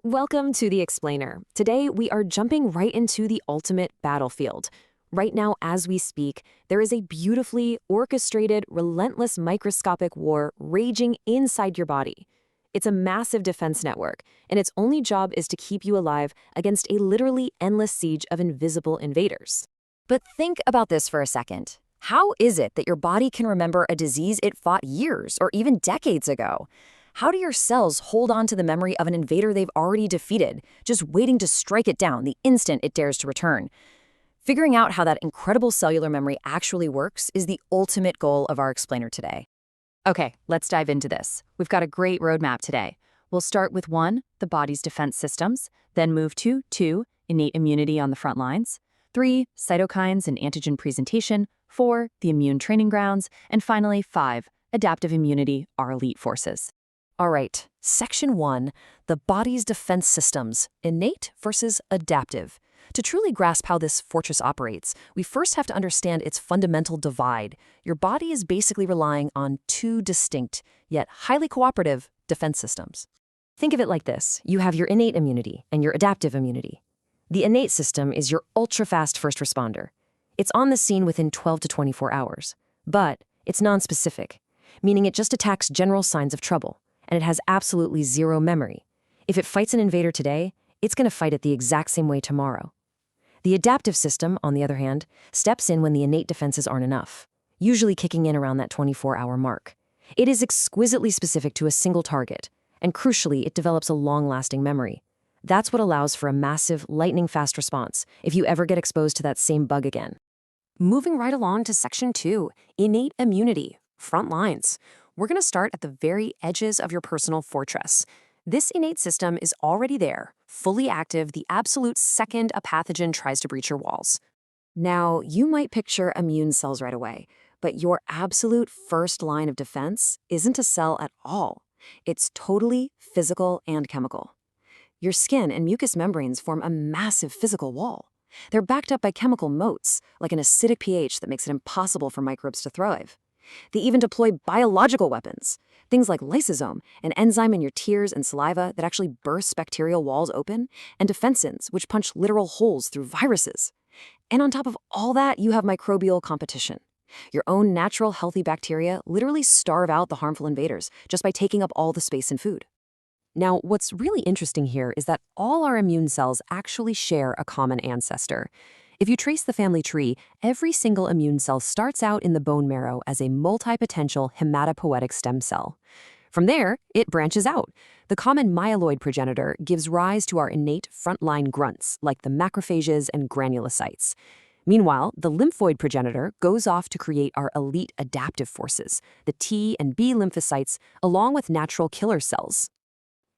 Welcome to The Explainer. Today, we are jumping right into the ultimate battlefield. Right now, as we speak, there is a beautifully orchestrated, relentless microscopic war raging inside your body. It's a massive defense network, and its only job is to keep you alive against a literally endless siege of invisible invaders. But think about this for a second. How is it that your body can remember a disease it fought years or even decades ago? How do your cells hold on to the memory of an invader they've already defeated, just waiting to strike it down the instant it dares to return? Figuring out how that incredible cellular memory actually works is the ultimate goal of our explainer today. Okay, let's dive into this. We've got a great roadmap today. We'll start with 1, the body's defense systems, then move to 2, innate immunity on the front lines, 3, cytokines and antigen presentation, 4, the immune training grounds, and finally 5, adaptive immunity, our elite forces. All right, Section 1, the body's defense systems, innate versus adaptive. To truly grasp how this fortress operates, we first have to understand its fundamental divide. Your body is basically relying on 2 distinct, yet highly cooperative, defense systems. Think of it like this. You have your innate immunity and your adaptive immunity. The innate system is your ultra-fast first responder. It's on the scene within 12 to 24 hours. But it's nonspecific, meaning it just attacks general signs of trouble, and it has absolutely zero memory. If it fights an invader today, it's going to fight it the exact same way tomorrow. The adaptive system, on the other hand, steps in when the innate defenses aren't enough, usually kicking in around that 24-hour mark. It is exquisitely specific to a single target, and crucially, it develops a long-lasting memory. That's what allows for a massive, lightning-fast response if you ever get exposed to that same bug again. Moving right along to Section 2, innate immunity, front lines. We're going to start at the very edges of your personal fortress. This innate system is already there, fully active the absolute second a pathogen tries to breach your walls. Now, you might picture immune cells right away, but your absolute first line of defense isn't a cell at all. It's totally physical and chemical. Your skin and mucous membranes form a massive physical wall. They're backed up by chemical moats, like an acidic pH that makes it impossible for microbes to thrive. They even deploy biological weapons, things like lysosome, an enzyme in your tears and saliva that actually bursts bacterial walls open, and defensins, which punch literal holes through viruses. And on top of all that, you have microbial competition. Your own natural healthy bacteria literally starve out the harmful invaders just by taking up all the space in food. Now, what's really interesting here is that all our immune cells actually share a common ancestor. If you trace the family tree, every single immune cell starts out in the bone marrow as a multi-potential hematopoietic stem cell. From there, it branches out. The common myeloid progenitor gives rise to our innate frontline grunts, like the macrophages and granulocytes. Meanwhile, the lymphoid progenitor goes off to create our elite adaptive forces, the T and B lymphocytes, along with natural killer cells.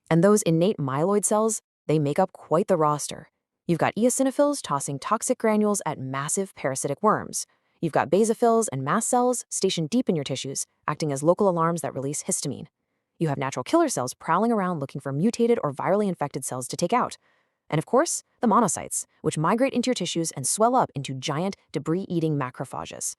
And those innate myeloid cells, they make up quite the roster. You've got eosinophils tossing toxic granules at massive parasitic worms. You've got basophils and mast cells stationed deep in your tissues, acting as local alarms that release histamine. You have natural killer cells prowling around looking for mutated or virally infected cells to take out. And of course, the monocytes, which migrate into your tissues and swell up into giant, debris-eating macrophages.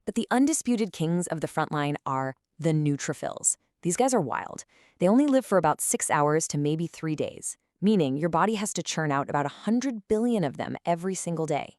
But the undisputed kings of the frontline are the neutrophils. These guys are wild. They only live for about 6 hours to maybe 3 days, meaning your body has to churn out about 100 billion of them every single day.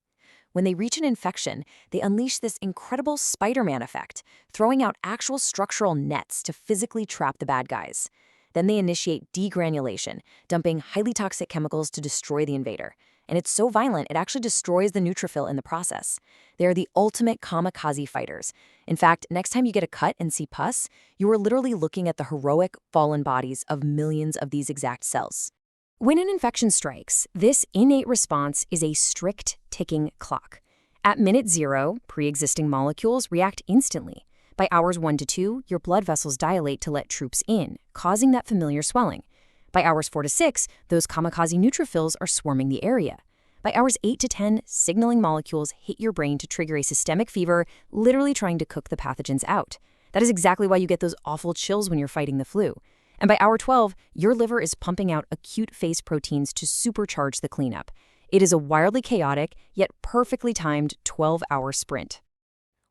When they reach an infection, they unleash this incredible Spider-Man effect, throwing out actual structural nets to physically trap the bad guys. Then they initiate degranulation, dumping highly toxic chemicals to destroy the invader. And it's so violent, it actually destroys the neutrophil in the process. They are the ultimate kamikaze fighters. In fact, next time you get a cut and see pus, you are literally looking at the heroic, fallen bodies of millions of these exact cells. When an infection strikes, this innate response is a strict ticking clock. At minute 0, pre-existing molecules react instantly. By hours 1 to 2, your blood vessels dilate to let troops in, causing that familiar swelling. By hours 4 to 6, those kamikaze neutrophils are swarming the area. By hours 8 to 10, signaling molecules hit your brain to trigger a systemic fever, literally trying to cook the pathogens out. That is exactly why you get those awful chills when you're fighting the flu. And by hour 12, your liver is pumping out acute phase proteins to supercharge the cleanup. It is a wildly chaotic, yet perfectly timed 12-hour sprint.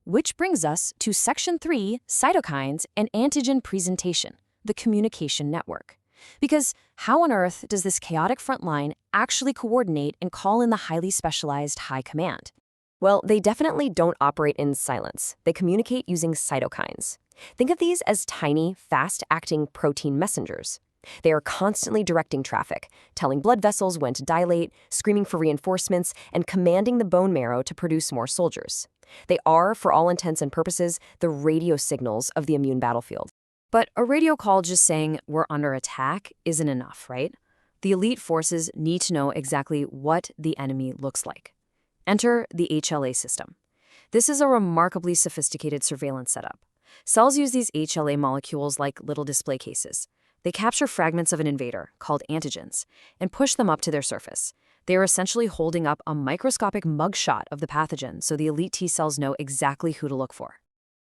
Which brings us to Section 3, cytokines and antigen presentation, the communication network. Because how on earth does this chaotic front line actually coordinate and call in the highly specialized high command? Well, they definitely don't operate in silence. They communicate using cytokines. Think of these as tiny, fast-acting protein messengers. They are constantly directing traffic, telling blood vessels when to dilate, screaming for reinforcements, and commanding the bone marrow to produce more soldiers. They are, for all intents and purposes, the radio signals of the immune battlefield. But a radio call just saying we're under attack isn't enough, right? The elite forces need to know exactly what the enemy looks like. Enter the HLA system. This is a remarkably sophisticated surveillance setup. Cells use these HLA molecules like little display cases. They capture fragments of an invader, called antigens, and push them up to their surface. They are essentially holding up a microscopic mugshot of the pathogen so the elite T cells know exactly who to look for.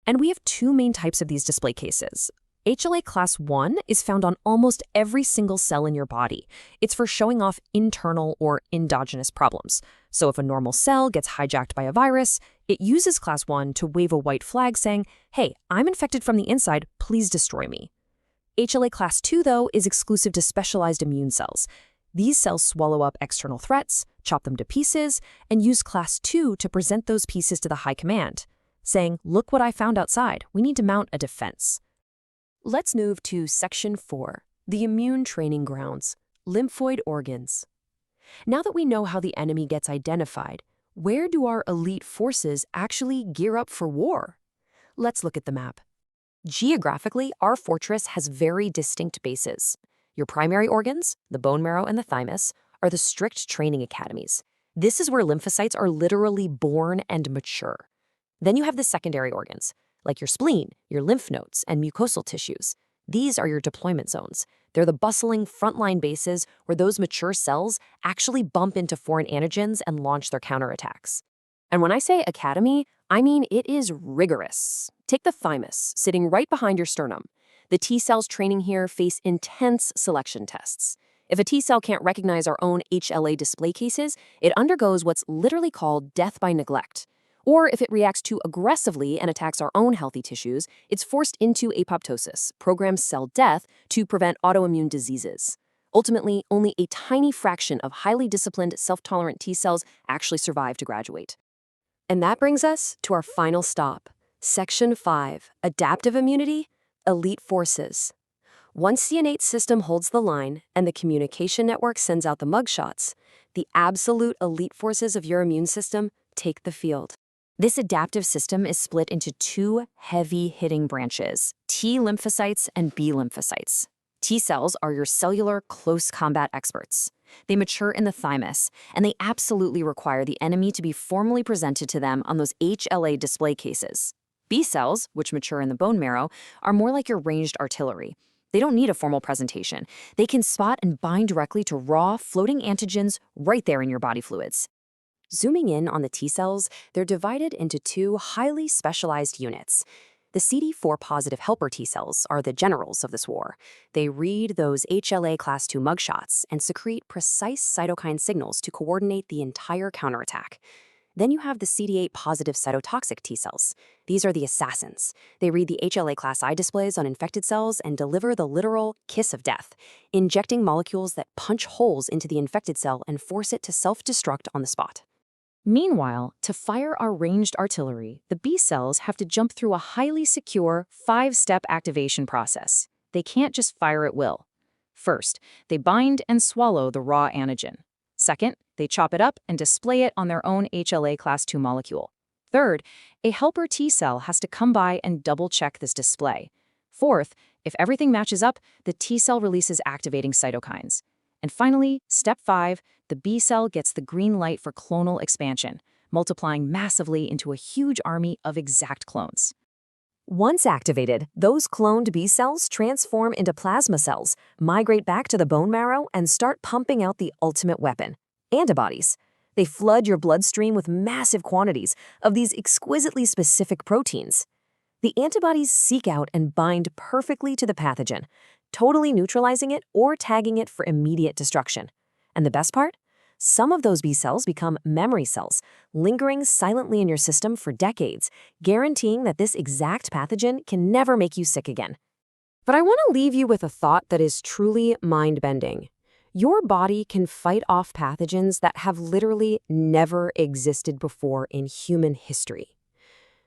And we have two main types of these display cases. HLA class 1 is found on almost every single cell in your body. It's for showing off internal or endogenous problems. So if a normal cell gets hijacked by a virus, it uses class 1 to wave a white flag saying, "Hey, I'm infected from the inside, please destroy me." HLA class 2, though, is exclusive to specialized immune cells. These cells swallow up external threats, chop them to pieces, and use class 2 to present those pieces to the high command, saying, "Look what I found outside, we need to mount a defense." Let's move to Section 4, the immune training grounds, lymphoid organs. Now that we know how the enemy gets identified, where do our elite forces actually gear up for war? Let's look at the map. Geographically, our fortress has very distinct bases. Your primary organs, the bone marrow and the thymus, are the strict training academies. This is where lymphocytes are literally born and mature. Then you have the secondary organs, like your spleen, your lymph nodes, and mucosal tissues. These are your deployment zones. They're the bustling frontline bases where those mature cells actually bump into foreign antigens and launch their counterattacks. And when I say academy, I mean it is rigorous. Take the thymus, sitting right behind your sternum. The T cells training here face intense selection tests. If a T cell can't recognize our own HLA display cases, it undergoes what's literally called death by neglect. Or if it reacts too aggressively and attacks our own healthy tissues, it's forced into apoptosis, programmed cell death, to prevent autoimmune diseases. Ultimately, only a tiny fraction of highly disciplined, self-tolerant T cells actually survive to graduate. And that brings us to our final stop, Section 5, Adaptive Immunity, Elite Forces. Once the innate system holds the line and the communication network sends out the mugshots, the absolute elite forces of your immune system take the field. This adaptive system is split into two heavy-hitting branches, T lymphocytes and B lymphocytes. T cells are your cellular close combat experts. They mature in the thymus, and they absolutely require the enemy to be formally presented to them on those HLA display cases. B cells, which mature in the bone marrow, are more like your ranged artillery. They don't need a formal presentation. They can spot and bind directly to raw, floating antigens right there in your body fluids. Zooming in on the T cells, they're divided into two highly specialized units. The CD4-positive helper T cells are the generals of this war. They read those HLA class 2 mugshots and secrete precise cytokine signals to coordinate the entire counterattack. Then you have the CD8-positive cytotoxic T cells. These are the assassins. They read the HLA class I displays on infected cells and deliver the literal kiss of death, injecting molecules that punch holes into the infected cell and force it to self-destruct on the spot. Meanwhile, to fire our ranged artillery, the B cells have to jump through a highly secure 5-step activation process. They can't just fire at will. First, they bind and swallow the raw antigen. Second, they chop it up and display it on their own HLA class 2 molecule. Third, a helper T cell has to come by and double-check this display. Fourth, if everything matches up, the T cell releases activating cytokines. And finally, step 5, the B cell gets the green light for clonal expansion, multiplying massively into a huge army of exact clones. Once activated, those cloned B cells transform into plasma cells, migrate back to the bone marrow, and start pumping out the ultimate weapon, antibodies. They flood your bloodstream with massive quantities of these exquisitely specific proteins. The antibodies seek out and bind perfectly to the pathogen, totally neutralizing it or tagging it for immediate destruction. And the best part? Some of those B cells become memory cells, lingering silently in your system for decades, guaranteeing that this exact pathogen can never make you sick again. But I want to leave you with a thought that is truly mind-bending. Your body can fight off pathogens that have literally never existed before in human history.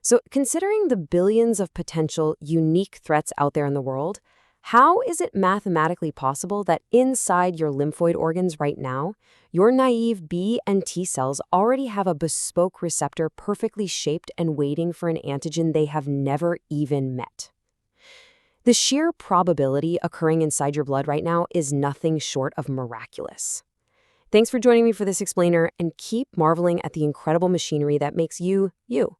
So, considering the billions of potential unique threats out there in the world, how is it mathematically possible that inside your lymphoid organs right now, your naive B and T cells already have a bespoke receptor perfectly shaped and waiting for an antigen they have never even met? The sheer probability occurring inside your blood right now is nothing short of miraculous. Thanks for joining me for this explainer, and keep marveling at the incredible machinery that makes you, you.